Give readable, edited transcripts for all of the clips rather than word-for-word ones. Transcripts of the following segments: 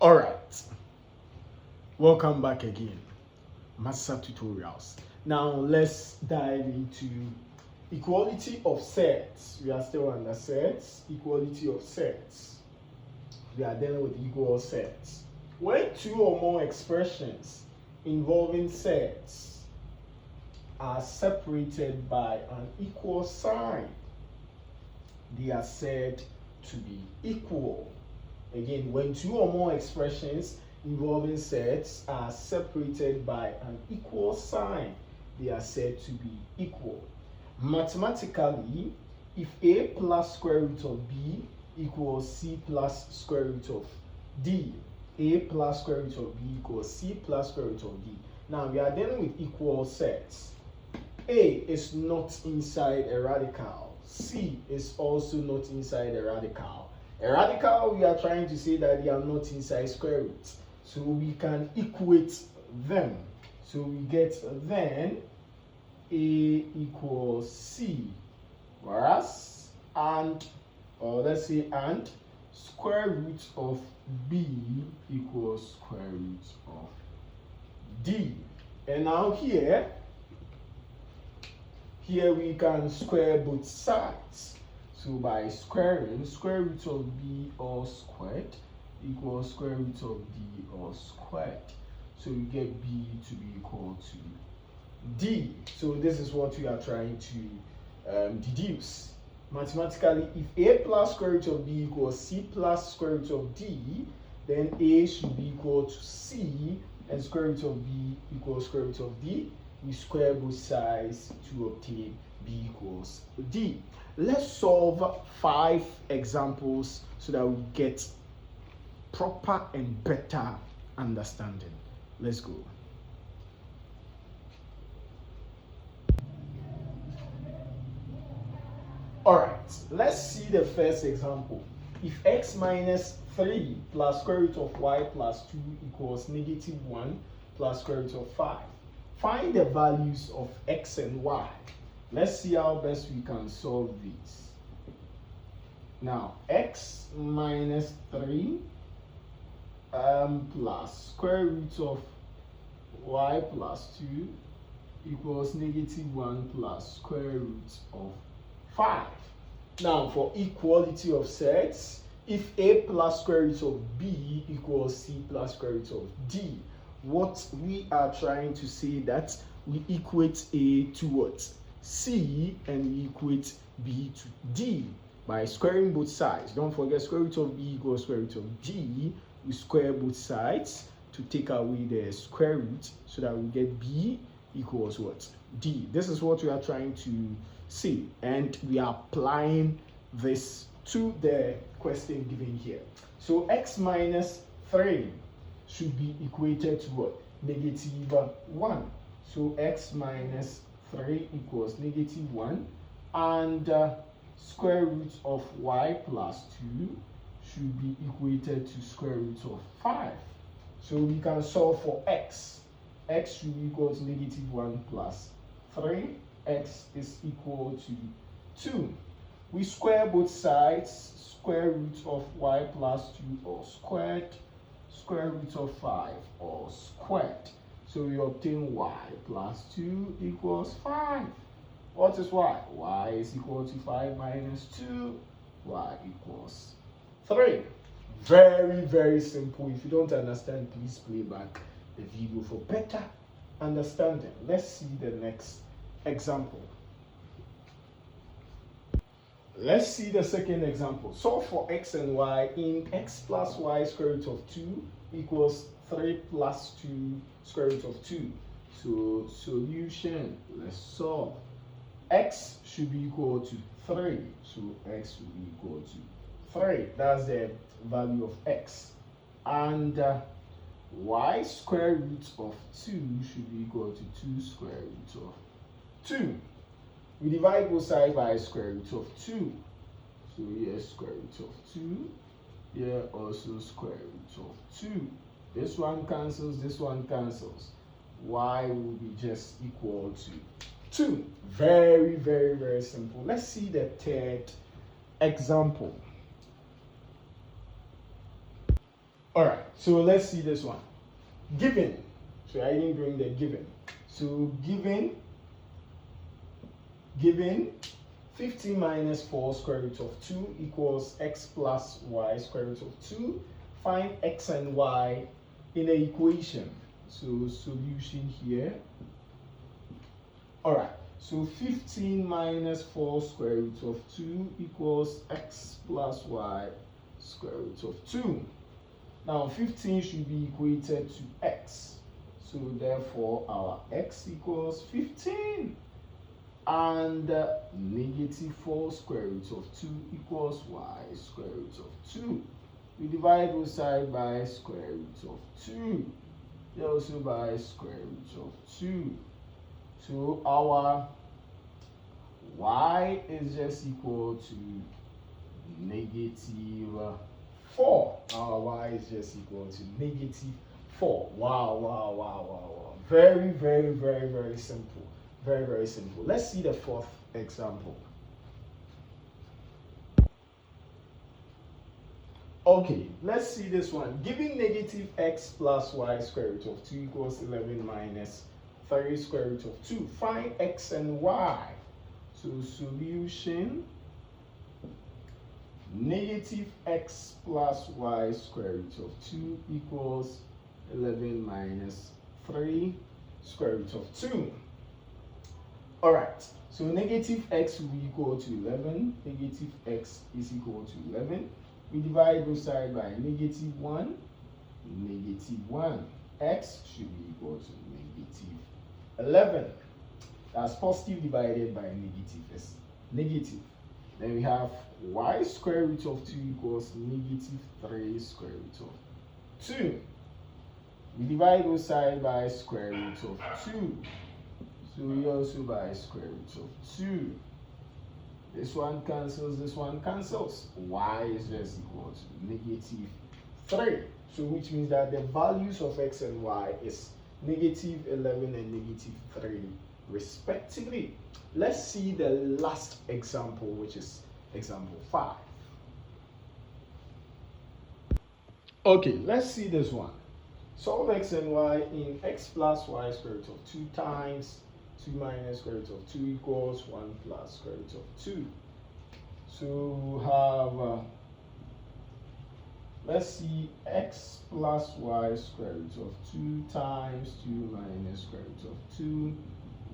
All right, welcome back again, Master Tutorials. Now let's dive into equality of sets. We are still under sets, equality of sets. We are dealing with equal sets. When two or more expressions involving sets are separated by an equal sign, they are said to be equal. Again, when two or more expressions involving sets are separated by an equal sign, they are said to be equal. Mathematically, if a plus square root of b equals c plus square root of d, a plus square root of b equals c plus square root of d. Now we are dealing with equal sets. A is not inside a radical. C is also not inside a radical. A radical, we are trying to say that they are not inside square root. So we can equate them. So we get then A equals C, whereas let's say square root of B equals square root of D. And now here we can square both sides. So by squaring, square root of b all squared equals square root of d all squared. So we get b to be equal to d. So this is what we are trying to deduce. Mathematically, if a plus square root of b equals c plus square root of d, then a should be equal to c and square root of b equals square root of d. We square both sides to obtain b equals d. Let's solve 5 examples so that we get proper and better understanding. Let's go. All right, let's see the first example. If x minus 3 plus square root of y plus 2 equals negative 1 plus square root of 5. Find the values of x and y. Let's see how best we can solve these. Now, x minus 3 plus square root of y plus 2 equals negative 1 plus square root of 5. Now, for equality of sets, if a plus square root of b equals c plus square root of d, what we are trying to say that we equate a to what? C, and we equate b to d by squaring both sides. Don't forget, square root of b equals square root of d. We square both sides to take away the square root so that we get b equals what? D. This is what we are trying to see, and we are applying this to the question given here. So x minus 3 should be equated to what? Negative 1. So x minus 3 equals negative 1, and square root of y plus 2 should be equated to square root of 5. So we can solve for x. X should be equal to negative 1 plus 3. X is equal to 2. We square both sides. Square root of y plus 2 all squared. Square root of 5 all squared. So we obtain y plus 2 equals 5. What is y? Y is equal to 5 minus 2. Y equals 3. Very, very simple. If you don't understand, please play back the video for better understanding. Let's see the next example. Let's see the second example. Solve for x and y in x plus y square root of 2 equals 3 plus 2 square root of 2. So solution, let's solve. X should be equal to 3. So x should be equal to 3. That's the value of x. And y square root of 2 should be equal to 2 square root of 2. We divide both sides by square root of 2. So here square root of 2. Here also square root of 2. This one cancels, this one cancels. Y will be just equal to 2. Very, very, very simple. Let's see the third example. All right, so let's see this one. Given, so I didn't bring the given. So given 15 minus 4 square root of 2 equals x plus y square root of 2. Find x and y in the equation. So solution here. All right, so 15 minus 4 square root of 2 equals x plus y square root of 2. Now 15 should be equated to x. So therefore our x equals 15. And negative 4 square root of 2 equals y square root of 2. We divide both sides by square root of 2. Also by square root of 2. So our y is just equal to negative 4. Our y is just equal to negative 4. Wow. Very, very, very, very simple. Very, very simple. Let's see the fourth example. Okay, let's see this one. Given negative x plus y square root of 2 equals 11 minus 3 square root of 2. Find x and y. So solution, negative x plus y square root of 2 equals 11 minus 3 square root of 2. All right, so negative x will be equal to 11. Negative x is equal to 11. We divide both sides by negative 1. Negative 1. X should be equal to negative 11. That's positive divided by negative is negative. Then we have y square root of 2 equals negative 3 square root of 2. We divide both sides by square root of 2. So we also by square root of 2. This one cancels, this one cancels. Y is just equal to negative 3. So which means that the values of x and y is negative 11 and negative 3 respectively. Let's see the last example, which is example 5. Okay, let's see this one. Solve x and y in x plus y square root of 2 times 2 minus square root of 2 equals 1 plus square root of 2. So we have, let's see, x plus y square root of 2 times 2 minus square root of 2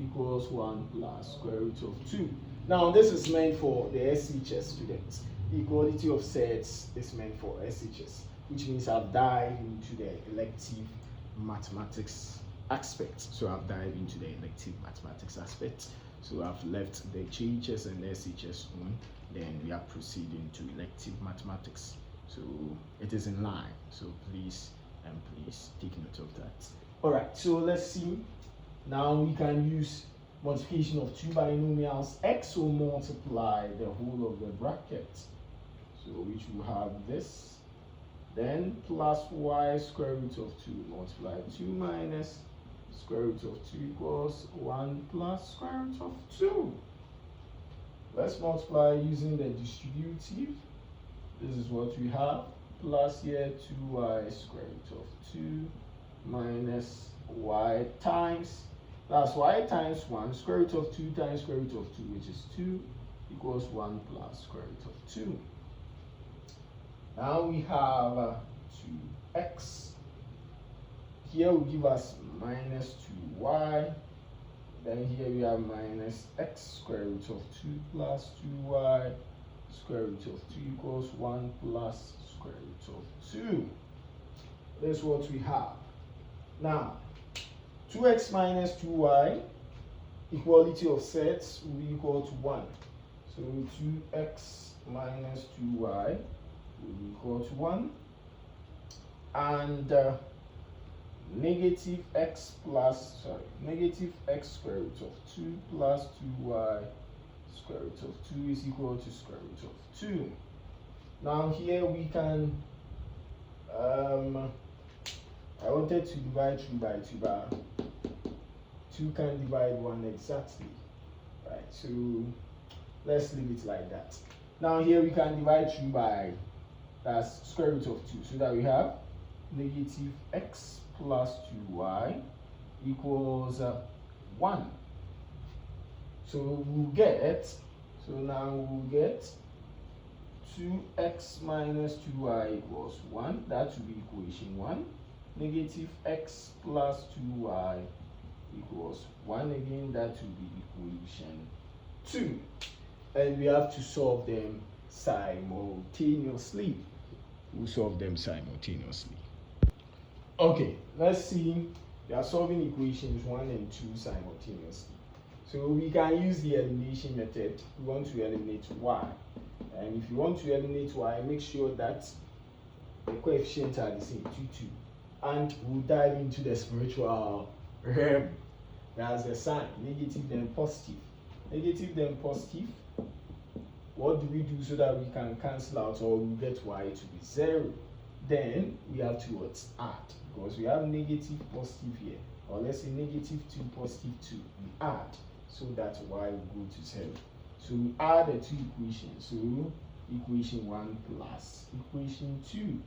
equals 1 plus square root of 2. Now this is meant for the SHS students. Equality of SURDS is meant for SHS, which means I've dived into the elective mathematics aspect. So I've dived into the elective mathematics aspect. So I've left the JHS and SHS on. Then we are proceeding to elective mathematics. So it is in line. So please take note of that. All right. So let's see. Now we can use multiplication of two binomials. X will multiply the whole of the bracket. So which will have this. Then plus y square root of 2 multiply 2 minus square root of 2 equals 1 plus square root of 2. Let's multiply using the distributive. This is what we have. Plus here 2y square root of 2 minus y times, that's y times 1, square root of 2 times square root of 2, which is 2, equals 1 plus square root of 2. Now we have 2x. Here will give us minus 2y. Then here we have minus x square root of 2 plus 2y square root of 2 equals 1 plus square root of 2. That's what we have. Now, 2x minus 2y, equality of sets will be equal to 1. So 2x minus 2y will be equal to 1. And negative x square root of 2 plus 2y square root of 2 is equal to square root of 2. Now here we can, I wanted to divide 2 by 2, but 2 can divide 1 exactly, right? So let's leave it like that. Now here we can divide 2 by, that's square root of 2, so that we have negative x plus 2y equals 1. So we'll get, so now we'll get 2x minus 2y equals 1. That will be equation 1. Negative x plus 2y equals 1 again. That will be equation 2. And we have to solve them simultaneously. We'll solve them simultaneously. Okay, let's see. We are solving equations 1 and 2 simultaneously. So we can use the elimination method. We want to eliminate y. And if you want to eliminate y, make sure that the coefficients are the same, 2, 2. And we'll dive into the spiritual realm. That's the sign, negative then positive. Negative then positive. What do we do so that we can cancel out or we get y to be 0? Then we have to add, because we have negative positive here. Or let's say negative 2 positive 2. We add so that y will go to 0. So we add the two equations. So equation 1 plus equation 2.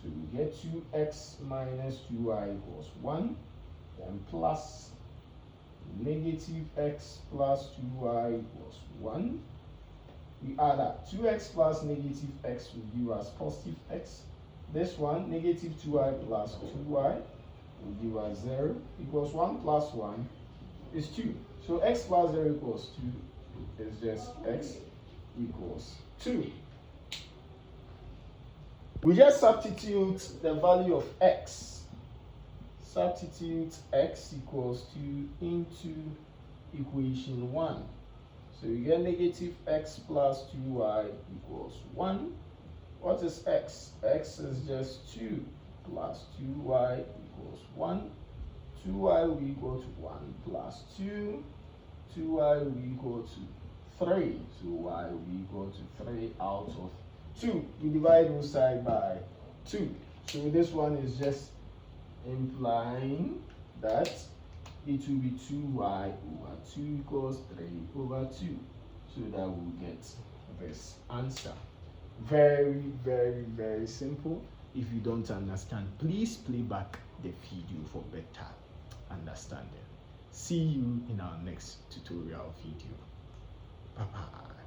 So we get 2x minus 2y equals 1. Then plus negative x plus 2y equals 1. We add up. 2x plus negative x will give us positive x. This one, negative 2y plus 2y, will give us 0. Equals 1 plus 1 is 2. So x plus 0 equals 2 is just x equals 2. We just substitute the value of x. Substitute x equals 2 into equation 1. So you get negative x plus 2y equals 1. What is x? X is just 2 plus 2y equals 1. 2y will equal to 1 plus 2. 2y will equal to 3. So y will equal to 3 out of 2. We divide both sides by 2. So this one is just implying that it will be 2y over 2 equals 3 over 2. So that we'll get this answer. Very, very, very simple. If you don't understand, please play back the video for better understanding. See you in our next tutorial video. Bye-bye.